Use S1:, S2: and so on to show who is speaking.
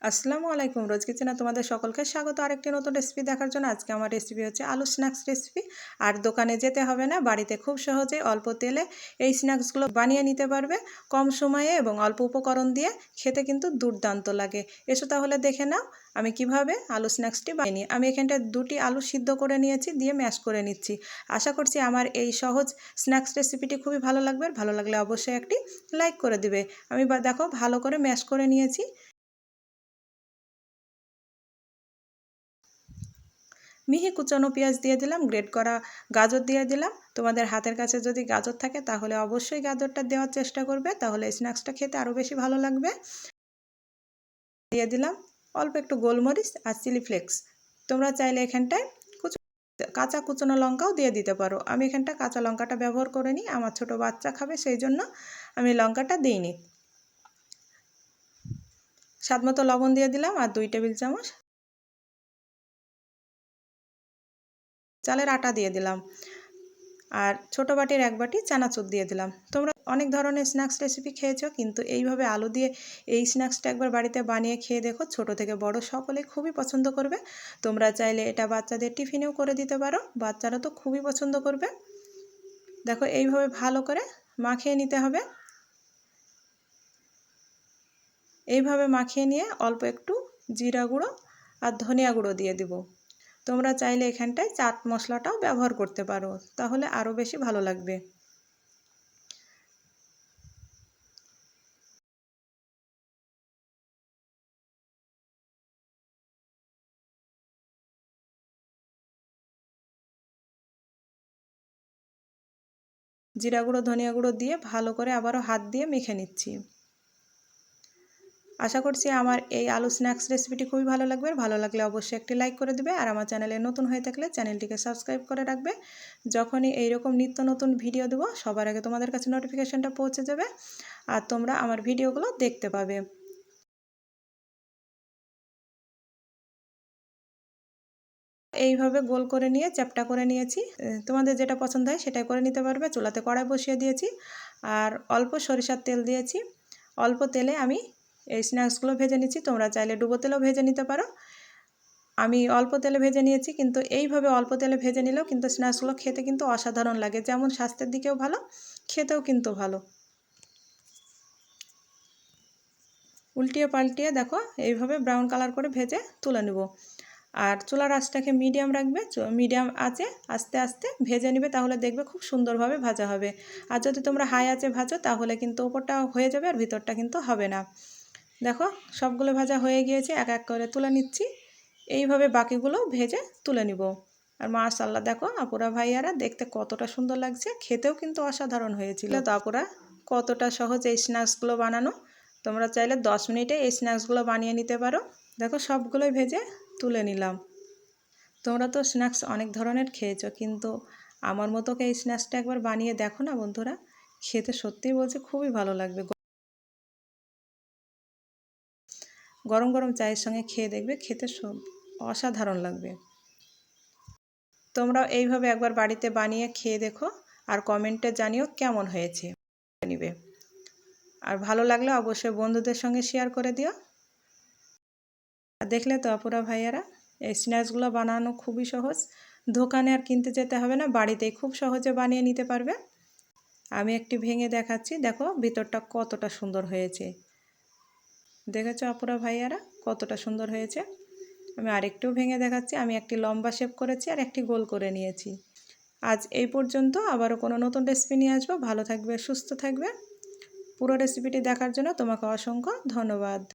S1: আসসালামু আলাইকুম। রোজ কিচেনে তোমাদের সকলকে স্বাগত আরেকটি নতুন রেসিপি দেখার জন্য। আজকে আমার রেসিপি হচ্ছে আলু স্ন্যাক্স রেসিপি। আর দোকানে যেতে হবে না, বাড়িতে খুব সহজে অল্প তেলে এই স্ন্যাক্সগুলো বানিয়ে নিতে পারবে কম সময়ে এবং অল্প উপকরণ দিয়ে। খেতে কিন্তু দুর্দান্ত লাগে। এসো তাহলে দেখে নাও আমি কিভাবে আলু স্ন্যাক্সটি বানিয়ে নিই। আমি এখানটায় 2টি আলু সিদ্ধ করে নিয়েছি, দিয়ে ম্যাশ করে নিচ্ছি। আশা করছি আমার এই সহজ স্ন্যাক্স রেসিপিটি খুবই ভালো লাগবে। ভালো লাগলে অবশ্যই একটি লাইক করে দিবে। আমি দেখো ভালো করে ম্যাশ করে নিয়েছি। মিহি কুচানো পেঁয়াজ দিয়ে দিলাম, গ্রেট করা গাজর দিয়ে দিলাম। তোমাদের হাতের কাছে যদি গাজর থাকে তাহলে অবশ্যই গাজরটা দেওয়ার চেষ্টা করবে, তাহলে স্ন্যাক্সটা খেতে আরও বেশি ভালো লাগবে। দিয়ে দিলাম অল্প একটু গোলমরিচ আর চিলি ফ্লেক্স। তোমরা চাইলে এখানটায় কাঁচা কুচানো লঙ্কাও দিয়ে দিতে পারো। আমি এখানটা কাঁচা লঙ্কাটা ব্যবহার করে নিই, আমার ছোট বাচ্চা খাবে সেই জন্য আমি লঙ্কাটা দিইনি। স্বাদমতো লবণ দিয়ে দিলাম আর 2 টেবিল চামচ চালের আটা দিয়ে দিলাম, আর ছোট বাটির 1 বাটি চানাচুর দিয়ে দিলাম। তোমরা অনেক ধরনের স্ন্যাক্স রেসিপি খেয়েছো, কিন্তু এইভাবে আলু দিয়ে এই স্ন্যাক্সটা একবার বাড়িতে বানিয়ে খেয়ে দেখো। ছোট থেকে বড় সকলেই খুবই পছন্দ করবে। তোমরা চাইলে এটা বাচ্চাদের টিফিনেও করে দিতে পারো, বাচ্চারা তো খুবই পছন্দ করবে। দেখো এইভাবে ভালো করে মাখিয়ে নিতে হবে। এইভাবে মাখিয়ে নিয়ে অল্প একটু জিরা গুঁড়ো আর ধনিয়া গুঁড়ো দিয়ে দিব। তোমরা চাইলে এখানটায় চাট মশলাটাও ব্যবহার করতে পারো, তাহলে আরও বেশি ভালো লাগবে। জিরা গুঁড়ো ধনিয়া গুঁড়ো দিয়ে ভালো করে আবারও হাত দিয়ে মেখে নিচ্ছি। আশা করছি আমার এই আলু স্ন্যাক্স রেসিপিটি খুবই ভালো লাগবে। ভালো লাগলে অবশ্যই একটি লাইক করে দেবে, আর আমার চ্যানেলে নতুন হয়ে থাকলে চ্যানেলটিকে সাবস্ক্রাইব করে রাখবে। যখনই এইরকম নিত্য নতুন ভিডিও দেবো সবার আগে তোমাদের কাছে নোটিফিকেশনটা পৌঁছে যাবে, আর তোমরা আমার ভিডিওগুলো দেখতে পাবে। এইভাবে গোল করে নিয়ে চ্যাপ্টা করে নিয়েছি। তোমাদের যেটা পছন্দ হয় সেটাই করে নিতে পারবে। চুলাতে কড়াই বসিয়ে দিয়েছি আর অল্প সরিষার তেল দিয়েছি। অল্প তেলে আমি এই স্ন্যাক্সগুলো ভেজে নিচ্ছি। তোমরা চাইলে ডুবো তেলেও ভেজে নিতে পারো। আমি অল্প তেলে ভেজে নিয়েছি, কিন্তু এইভাবে অল্প তেলে ভেজে নিলেও কিন্তু স্ন্যাক্সগুলো খেতে কিন্তু অসাধারণ লাগে। যেমন স্বাস্থ্যের দিকেও ভালো, খেতেও কিন্তু ভালো। উল্টিয়ে পাল্টিয়ে দেখো এইভাবে ব্রাউন কালার করে ভেজে তুলে নেব। আর চুলার আঁচটাকে মিডিয়াম রাখবে, মিডিয়াম আঁচে আস্তে আস্তে ভেজে নেবে, তাহলে দেখবে খুব সুন্দরভাবে ভাজা হবে। আর যদি তোমরা হাই আঁচে ভাজো তাহলে কিন্তু ওপরটা হয়ে যাবে আর ভিতরটা কিন্তু হবে না। দেখো সবগুলো ভাজা হয়ে গিয়েছে, এক এক করে তুলে নিচ্ছি। এইভাবে বাকিগুলো ভেজে তুলে নিব। আর মাশাআল্লাহ দেখো আপুরা ভাইয়ারা দেখতে কতটা সুন্দর লাগছে, খেতেও কিন্তু অসাধারণ হয়েছিল। তো আপুরা কতটা সহজ এই স্ন্যাক্সগুলো বানানো। তোমরা চাইলে 10 মিনিটে এই স্ন্যাক্সগুলো বানিয়ে নিতে পারো। দেখো সবগুলোই ভেজে তুলে নিলাম। তোমরা তো স্ন্যাক্স অনেক ধরনের খেয়েছো, কিন্তু আমার মতো এই স্ন্যাক্সটা একবার বানিয়ে দেখো না বন্ধুরা, খেতে সত্যিই বলছে খুবই ভালো লাগবে। গরম গরম চায়ের সঙ্গে খেয়ে দেখবে, খেতে অসাধারণ লাগবে। তোমরাও এইভাবে একবার বাড়িতে বানিয়ে খেয়ে দেখো, আর কমেন্টে জানিও কেমন হয়েছে। নিবে আর ভালো লাগলে অবশ্যই বন্ধুদের সঙ্গে শেয়ার করে দিও। দেখলে তো আপুরা ভাইয়ারা, এই স্ন্যাক্সগুলো বানানো খুবই সহজ। দোকানে আর কিনতে যেতে হবে না, বাড়িতেই খুব সহজে বানিয়ে নিতে পারবে। আমি একটি ভেঙে দেখাচ্ছি, দেখো ভিতরটা কতটা সুন্দর হয়েছে। দেখেছো আপুরা ভাইয়ারা কতটা সুন্দর হয়েছে। আমি আরেকটু ভেঙে দেখাচ্ছি। আমি একটি লম্বা শেপ করেছি আর একটি গোল করে নিয়েছি। আজ এই পর্যন্ত, আবারও কোনো নতুন রেসিপি নিয়ে আসবো। ভালো থাকবে, সুস্থ থাকবে। পুরো রেসিপিটি দেখার জন্য তোমাকে অসংখ্য ধন্যবাদ।